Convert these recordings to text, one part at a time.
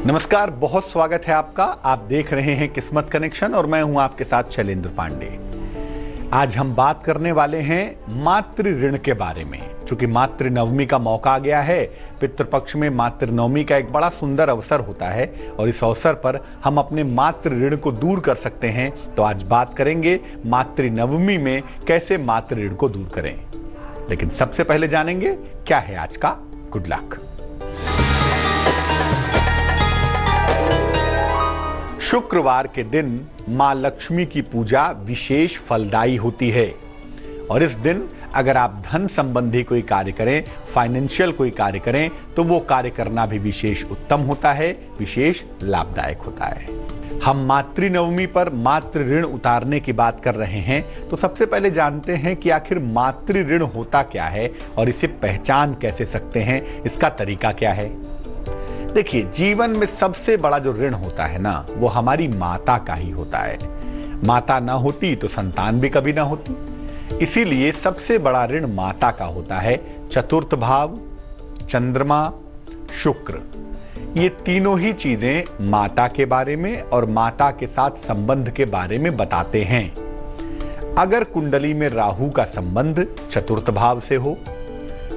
नमस्कार, बहुत स्वागत है आपका। आप देख रहे हैं किस्मत कनेक्शन और मैं हूं आपके साथ शैलेंद्र पांडे। आज हम बात करने वाले हैं मातृ ऋण के बारे में। चूंकि मातृ नवमी का मौका आ गया है, पितृपक्ष में मातृ नवमी का एक बड़ा सुंदर अवसर होता है और इस अवसर पर हम अपने मातृ ऋण को दूर कर सकते हैं। तो आज बात करेंगे मातृ नवमी में कैसे मातृ ऋण को दूर करें। लेकिन सबसे पहले जानेंगे क्या है आज का गुड लक। शुक्रवार के दिन मां लक्ष्मी की पूजा विशेष फलदायी होती है और इस दिन अगर आप धन संबंधी कोई कार्य करें, फाइनेंशियल कोई कार्य करें, तो वो कार्य करना भी विशेष उत्तम होता है, विशेष लाभदायक होता है। हम मातृ नवमी पर मातृ ऋण उतारने की बात कर रहे हैं, तो सबसे पहले जानते हैं कि आखिर मातृ ऋण होता क्या है और इसे पहचान कैसे सकते हैं, इसका तरीका क्या है। देखिए, जीवन में सबसे बड़ा जो ऋण होता है ना, वो हमारी माता का ही होता है। माता ना होती तो संतान भी कभी ना होती, इसीलिए सबसे बड़ा ऋण माता का होता है। चतुर्थ भाव, चंद्रमा, शुक्र, ये तीनों ही चीजें माता के बारे में और माता के साथ संबंध के बारे में बताते हैं। अगर कुंडली में राहु का संबंध चतुर्थ भाव से हो,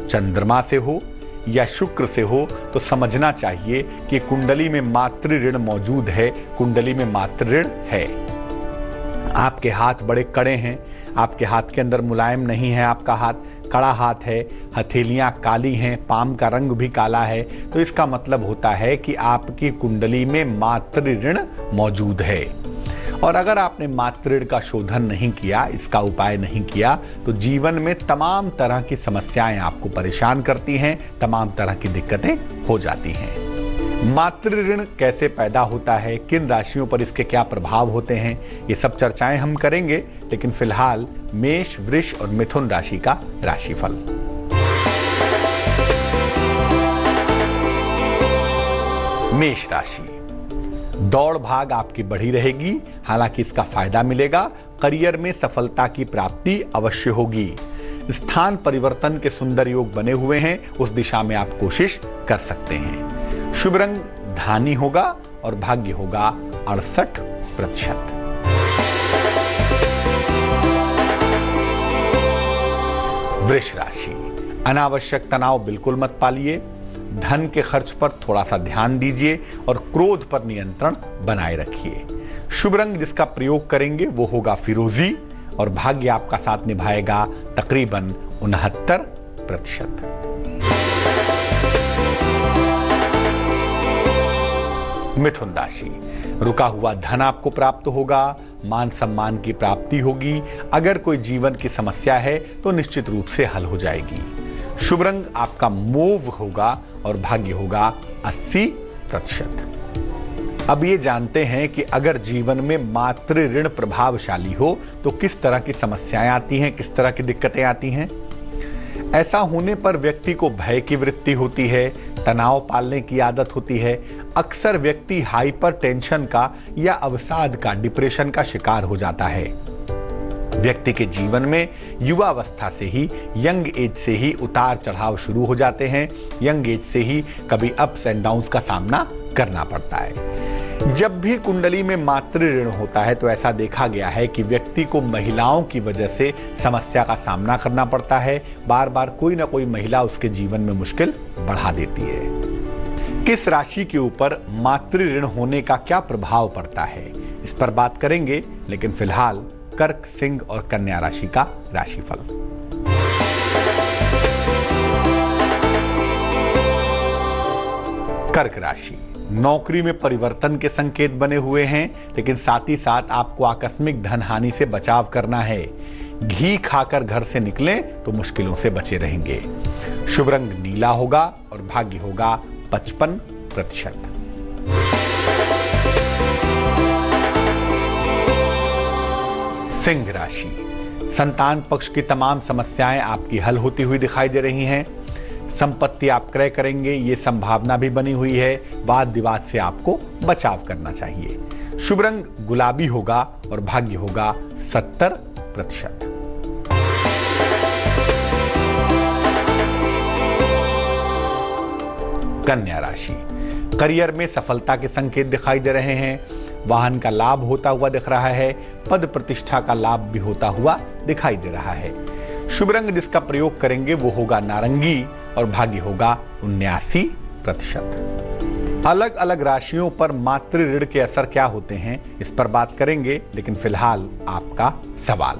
चंद्रमा से हो या शुक्र से हो, तो समझना चाहिए कि कुंडली में मातृ ऋण मौजूद है, कुंडली में मातृ ऋण है। आपके हाथ बड़े कड़े हैं, आपके हाथ के अंदर मुलायम नहीं है, आपका हाथ कड़ा हाथ है, हथेलियां काली हैं, पाम का रंग भी काला है, तो इसका मतलब होता है कि आपकी कुंडली में मातृ ऋण मौजूद है। और अगर आपने मातृ ऋण का शोधन नहीं किया, इसका उपाय नहीं किया, तो जीवन में तमाम तरह की समस्याएं आपको परेशान करती हैं, तमाम तरह की दिक्कतें हो जाती हैं। मातृ ऋण कैसे पैदा होता है, किन राशियों पर इसके क्या प्रभाव होते हैं, ये सब चर्चाएं हम करेंगे। लेकिन फिलहाल मेष, वृष और मिथुन राशि का राशिफल। मेष राशि, दौड़ भाग आपकी बढ़ी रहेगी, हालांकि इसका फायदा मिलेगा। करियर में सफलता की प्राप्ति अवश्य होगी। स्थान परिवर्तन के सुंदर योग बने हुए हैं, उस दिशा में आप कोशिश कर सकते हैं। शुभ रंग धानी होगा और भाग्य होगा 68%। वृष राशि, अनावश्यक तनाव बिल्कुल मत पालिए। धन के खर्च पर थोड़ा सा ध्यान दीजिए और क्रोध पर नियंत्रण बनाए रखिए। शुभ रंग जिसका प्रयोग करेंगे वो होगा फिरोजी और भाग्य आपका साथ निभाएगा तकरीबन 69%। मिथुन राशि, रुका हुआ धन आपको प्राप्त होगा, मान सम्मान की प्राप्ति होगी। अगर कोई जीवन की समस्या है तो निश्चित रूप से हल हो जाएगी। शुभ रंग आपका मोव होगा और भाग्य होगा 80%। अब ये जानते हैं कि अगर जीवन में मातृ ऋण प्रभावशाली हो तो किस तरह की समस्याएं आती हैं, किस तरह की दिक्कतें आती हैं। ऐसा होने पर व्यक्ति को भय की वृत्ति होती है, तनाव पालने की आदत होती है। अक्सर व्यक्ति हाइपर टेंशन का या अवसाद का, डिप्रेशन का शिकार हो जाता है। व्यक्ति के जीवन में युवावस्था से ही, यंग एज से ही उतार चढ़ाव शुरू हो जाते हैं। यंग एज से ही कभी अप्स एंड डाउन्स का सामना करना पड़ता है। जब भी कुंडली में मातृ ऋण होता है तो ऐसा देखा गया है कि व्यक्ति को महिलाओं की वजह से समस्या का सामना करना पड़ता है। बार बार कोई ना कोई महिला उसके जीवन में मुश्किल बढ़ा देती है। किस राशि के ऊपर मातृ ऋण होने का क्या प्रभाव पड़ता है, इस पर बात करेंगे। लेकिन फिलहाल कर्क, सिंह और कन्या राशि का राशिफल। कर्क राशि, नौकरी में परिवर्तन के संकेत बने हुए हैं, लेकिन साथ ही साथ आपको आकस्मिक धन हानि से बचाव करना है। घी खाकर घर से निकलें तो मुश्किलों से बचे रहेंगे। शुभ रंग नीला होगा और भाग्य होगा 55%। सिंह राशि, संतान पक्ष की तमाम समस्याएं आपकी हल होती हुई दिखाई दे रही हैं। संपत्ति आप क्रय करेंगे, ये संभावना भी बनी हुई है। वाद विवाद से आपको बचाव करना चाहिए। शुभ रंग गुलाबी होगा और भाग्य होगा 70%। कन्या राशि, करियर में सफलता के संकेत दिखाई दे रहे हैं, वाहन का लाभ होता हुआ दिख रहा है, पद प्रतिष्ठा का लाभ भी होता हुआ दिखाई दे रहा है। शुभ रंग जिसका प्रयोग करेंगे वो होगा नारंगी और भाग्य होगा 79%। अलग अलग राशियों पर मातृ ऋण के असर क्या होते हैं इस पर बात करेंगे, लेकिन फिलहाल आपका सवाल।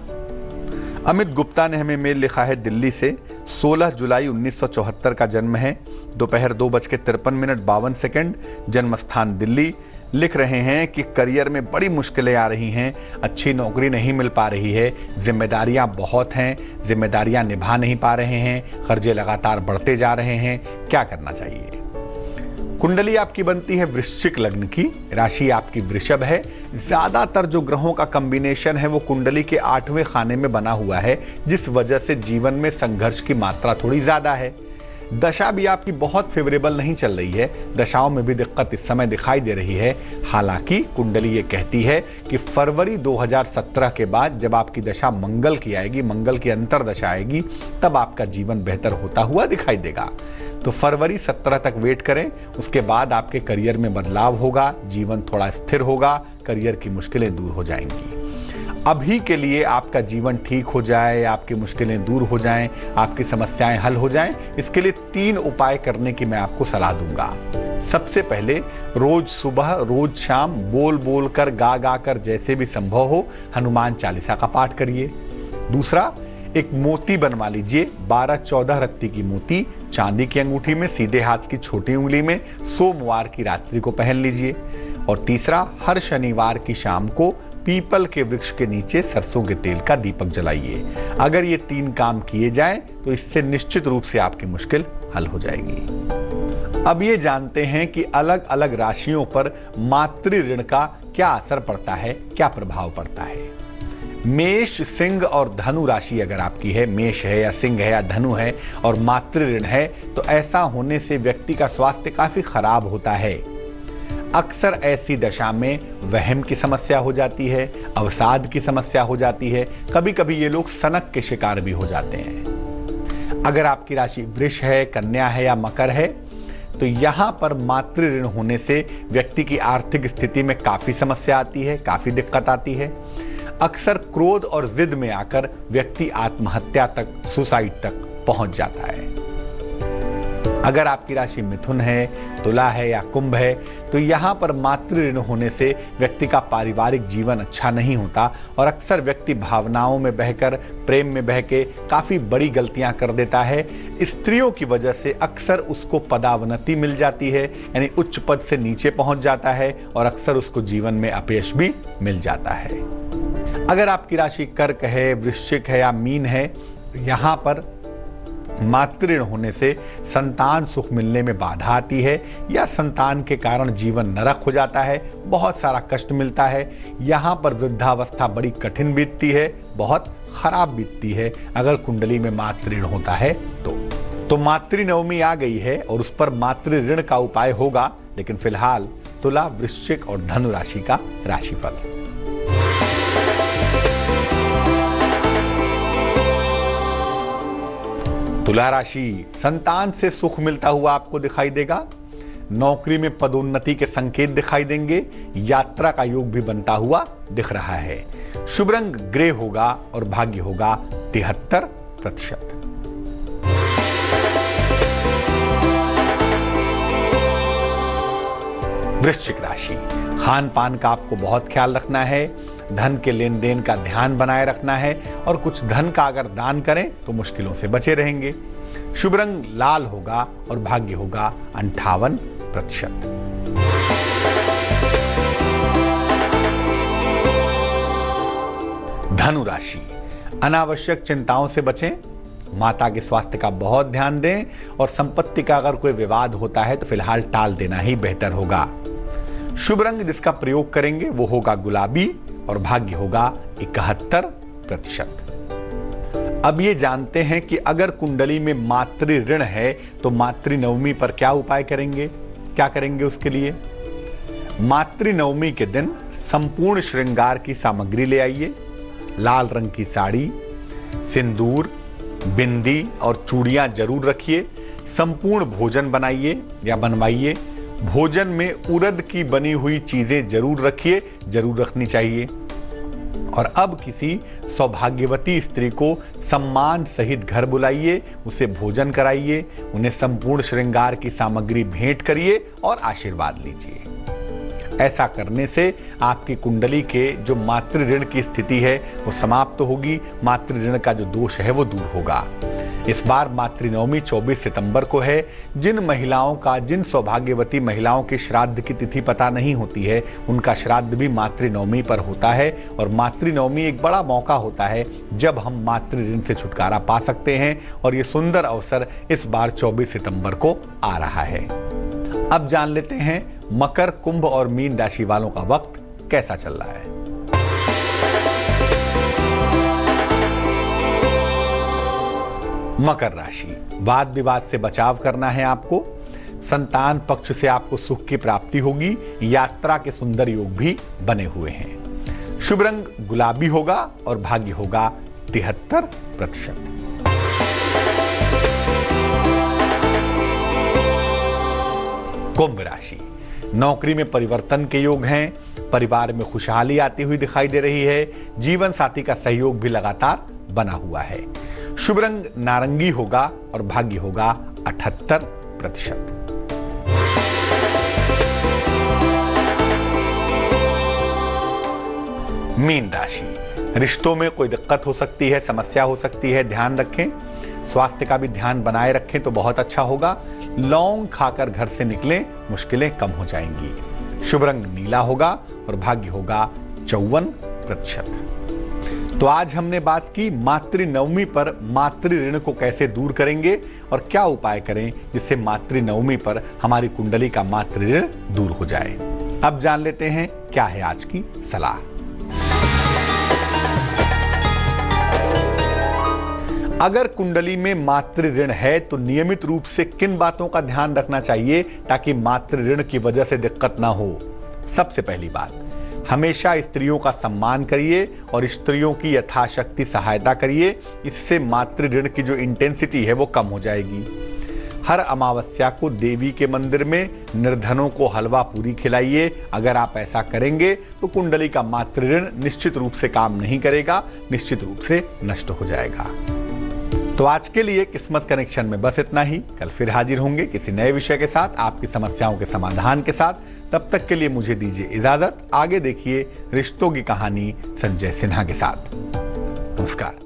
अमित गुप्ता ने हमें मेल लिखा है दिल्ली से। 16 जुलाई 1974 का जन्म है, दोपहर 2:53 जन्म स्थान दिल्ली। लिख रहे हैं कि करियर में बड़ी मुश्किलें आ रही हैं, अच्छी नौकरी नहीं मिल पा रही है, जिम्मेदारियां बहुत हैं, जिम्मेदारियां निभा नहीं पा रहे हैं, कर्जे लगातार बढ़ते जा रहे हैं, क्या करना चाहिए। कुंडली आपकी बनती है वृश्चिक लग्न की, राशि आपकी वृषभ है। ज्यादातर जो ग्रहों का कॉम्बिनेशन है वो कुंडली के 8वें खाने में बना हुआ है, जिस वजह से जीवन में संघर्ष की मात्रा थोड़ी ज्यादा है। दशा भी आपकी बहुत फेवरेबल नहीं चल रही है, दशाओं में भी दिक्कत इस समय दिखाई दे रही है। हालांकि कुंडली ये कहती है कि फरवरी 2017 के बाद जब आपकी दशा मंगल की आएगी, मंगल की अंतरदशा आएगी, तब आपका जीवन बेहतर होता हुआ दिखाई देगा। तो फरवरी 17 तक वेट करें, उसके बाद आपके करियर में बदलाव होगा, जीवन थोड़ा स्थिर होगा, करियर की मुश्किलें दूर हो जाएंगी। अभी के लिए आपका जीवन ठीक हो जाए, आपकी मुश्किलें दूर हो जाएं, आपकी समस्याएं हल हो जाएं, इसके लिए 3 उपाय करने की मैं आपको सलाह दूंगा। सबसे पहले रोज सुबह रोज शाम बोल बोल कर गा गा कर जैसे भी संभव हो हनुमान चालीसा का पाठ करिए। दूसरा, एक मोती बनवा लीजिए, 12-14 रत्ती की मोती चांदी की अंगूठी में सीधे हाथ की छोटी उंगली में सोमवार की रात्रि को पहन लीजिए। और तीसरा, हर शनिवार की शाम को पीपल के वृक्ष के नीचे सरसों के तेल का दीपक जलाइए। अगर ये 3 काम किए जाएं तो इससे निश्चित रूप से आपकी मुश्किल हल हो जाएगी। अब ये जानते हैं कि अलग अलग राशियों पर मातृ ऋण का क्या असर पड़ता है, क्या प्रभाव पड़ता है। मेष, सिंह और धनु राशि अगर आपकी है, मेष है या सिंह है या धनु है और मातृ ऋण है, तो ऐसा होने से व्यक्ति का स्वास्थ्य काफी खराब होता है। अक्सर ऐसी दशा में वहम की समस्या हो जाती है, अवसाद की समस्या हो जाती है, कभी कभी ये लोग सनक के शिकार भी हो जाते हैं। अगर आपकी राशि वृष है, कन्या है या मकर है, तो यहाँ पर मातृ ऋण होने से व्यक्ति की आर्थिक स्थिति में काफी समस्या आती है, काफी दिक्कत आती है। अक्सर क्रोध और जिद में आकर व्यक्ति आत्महत्या तक, सुसाइड तक पहुंच जाता है। अगर आपकी राशि मिथुन है, तुला है या कुंभ है, तो यहाँ पर मातृ ऋण होने से व्यक्ति का पारिवारिक जीवन अच्छा नहीं होता और अक्सर व्यक्ति भावनाओं में बहकर, प्रेम में बहके काफी बड़ी गलतियां कर देता है। स्त्रियों की वजह से अक्सर उसको पदावनति मिल जाती है, यानी उच्च पद से नीचे पहुंच जाता है और अक्सर उसको जीवन में अपयश भी मिल जाता है। अगर आपकी राशि कर्क है, वृश्चिक है या मीन है, यहाँ पर मातृ ऋण होने से संतान सुख मिलने में बाधा आती है या संतान के कारण जीवन नरक हो जाता है, बहुत सारा कष्ट मिलता है। यहाँ पर वृद्धावस्था बड़ी कठिन बीतती है, बहुत खराब बीतती है अगर कुंडली में मातृ ऋण होता है तो मातृ नवमी आ गई है और उस पर मातृ ऋण का उपाय होगा। लेकिन फिलहाल तुला, वृश्चिक और धनु राशि का राशिफल। तुला राशि, संतान से सुख मिलता हुआ आपको दिखाई देगा, नौकरी में पदोन्नति के संकेत दिखाई देंगे, यात्रा का योग भी बनता हुआ दिख रहा है। शुभ रंग ग्रे होगा और भाग्य होगा 73%। वृश्चिक राशि, खान पान का आपको बहुत ख्याल रखना है, धन के लेन देन का ध्यान बनाए रखना है और कुछ धन का अगर दान करें तो मुश्किलों से बचे रहेंगे। शुभ रंग लाल होगा और भाग्य होगा 58%। धनु राशि, अनावश्यक चिंताओं से बचें, माता के स्वास्थ्य का बहुत ध्यान दें और संपत्ति का अगर कोई विवाद होता है तो फिलहाल टाल देना ही बेहतर होगा। शुभ रंग जिसका प्रयोग करेंगे वो होगा गुलाबी और भाग्य होगा 71%। अब ये जानते हैं कि अगर कुंडली में मातृ ऋण है तो मातृ नवमी पर क्या उपाय करेंगे, क्या करेंगे उसके लिए। मातृ नवमी के दिन संपूर्ण श्रृंगार की सामग्री ले आइए, लाल रंग की साड़ी, सिंदूर, बिंदी और चूड़ियां जरूर रखिए, संपूर्ण भोजन बनाइए या बनवाइए, भोजन में उड़द की बनी हुई चीजें जरूर रखिए, जरूर रखनी चाहिए। और अब किसी सौभाग्यवती स्त्री को सम्मान सहित घर बुलाइए, उसे भोजन कराइए, उन्हें संपूर्ण श्रृंगार की सामग्री भेंट करिए और आशीर्वाद लीजिए। ऐसा करने से आपकी कुंडली के जो मातृ ऋण की स्थिति है वो समाप्त होगी, मातृ ऋण का जो दोष है वो दूर होगा। इस बार मातृनवमी 24 सितंबर को है। जिन महिलाओं का, जिन सौभाग्यवती महिलाओं के श्राद्ध की तिथि पता नहीं होती है, उनका श्राद्ध भी मातृनवमी पर होता है। और मातृनवमी एक बड़ा मौका होता है जब हम मातृ ऋण से छुटकारा पा सकते हैं, और ये सुंदर अवसर इस बार 24 सितंबर को आ रहा है। अब जान लेते हैं मकर, कुंभ और मीन राशि वालों का वक्त कैसा चल रहा है। मकर राशि, वाद विवाद से बचाव करना है आपको। संतान पक्ष से आपको सुख की प्राप्ति होगी। यात्रा के सुंदर योग भी बने हुए हैं। शुभ रंग गुलाबी होगा और भाग्य होगा 73%। कुंभ राशि, नौकरी में परिवर्तन के योग हैं। परिवार में खुशहाली आती हुई दिखाई दे रही है। जीवन साथी का सहयोग भी लगातार बना हुआ है। शुभ रंग नारंगी होगा और भाग्य होगा 78%। मीन राशि, रिश्तों में कोई दिक्कत हो सकती है, समस्या हो सकती है, ध्यान रखें। स्वास्थ्य का भी ध्यान बनाए रखें तो बहुत अच्छा होगा। लौंग खाकर घर से निकलें, मुश्किलें कम हो जाएंगी। शुभ रंग नीला होगा और भाग्य होगा 54%। तो आज हमने बात की मातृनवमी पर मातृ ऋण को कैसे दूर करेंगे और क्या उपाय करें जिससे मातृनवमी पर हमारी कुंडली का मातृ ऋण दूर हो जाए। अब जान लेते हैं क्या है आज की सलाह। अगर कुंडली में मातृ ऋण है तो नियमित रूप से किन बातों का ध्यान रखना चाहिए ताकि मातृ ऋण की वजह से दिक्कत ना हो। सबसे पहली बात, हमेशा स्त्रियों का सम्मान करिए और स्त्रियों की यथाशक्ति सहायता करिए। इससे मातृ ऋण की जो इंटेंसिटी है वो कम हो जाएगी। हर अमावस्या को देवी के मंदिर में निर्धनों को हलवा पूरी खिलाइए। अगर आप ऐसा करेंगे तो कुंडली का मातृ ऋण निश्चित रूप से काम नहीं करेगा, निश्चित रूप से नष्ट हो जाएगा। तो आज के लिए किस्मत कनेक्शन में बस इतना ही। कल फिर हाजिर होंगे किसी नए विषय के साथ, आपकी समस्याओं के समाधान के साथ। तब तक के लिए मुझे दीजिए इजाजत। आगे देखिए रिश्तों की कहानी संजय सिन्हा के साथ। नमस्कार।